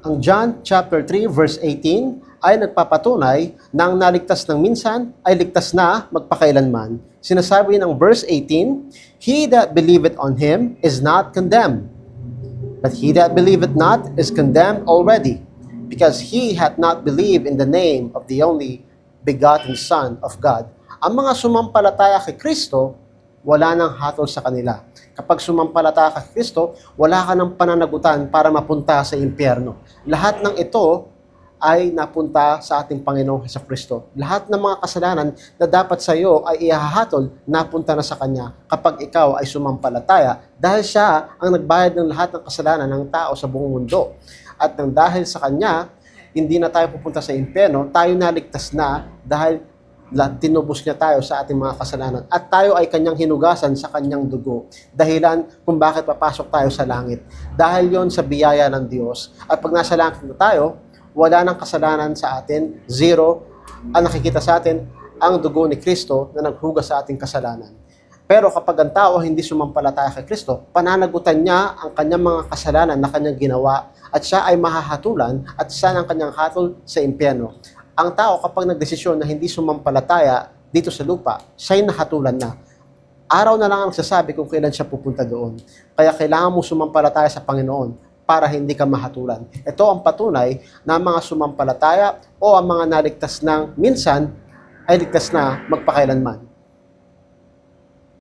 Ang John chapter 3 verse 18 ay nagpapatunay na ang naligtas ng minsan ay ligtas na magpakailanman. Sinasabi ng verse 18, "He that believeth on him is not condemned, but he that believeth not is condemned already, because he hath not believed in the name of the only begotten Son of God." Ang mga sumampalataya kay Kristo, wala nang hatol sa kanila. Kapag sumampalataya ka kay Kristo, wala ka ng pananagutan para mapunta sa impyerno. Lahat ng ito ay napunta sa ating Panginoong Hesukristo. Lahat ng mga kasalanan na dapat sa iyo ay ihahatol, napunta na sa Kanya kapag ikaw ay sumampalataya, dahil Siya ang nagbayad ng lahat ng kasalanan ng tao sa buong mundo. At nang dahil sa Kanya, hindi na tayo pupunta sa impyerno, tayo naligtas na dahil tinubos niya tayo sa ating mga kasalanan. At tayo ay Kanyang hinugasan sa Kanyang dugo. Dahilan kung bakit papasok tayo sa langit. Dahil yon sa biyaya ng Diyos. At pag nasa langit na tayo, wala nang kasalanan sa atin, zero. Ang nakikita sa atin, ang dugo ni Kristo na naghugas sa ating kasalanan. Pero kapag ang tao hindi sumampalataya kay Kristo, pananagutan niya ang kanyang mga kasalanan na kanyang ginawa at siya ay mahahatulan at siya ang kanyang hatol sa impyerno. Ang tao kapag nagdesisyon na hindi sumampalataya dito sa lupa, siya'y nahatulan na. Araw na lang ang sasabi kung kailan siya pupunta doon. Kaya kailangan mo sumampalataya sa Panginoon para hindi ka mahatulan. Ito ang patunay na mga sumampalataya o ang mga naligtas ng minsan ay ligtas na magpakailanman.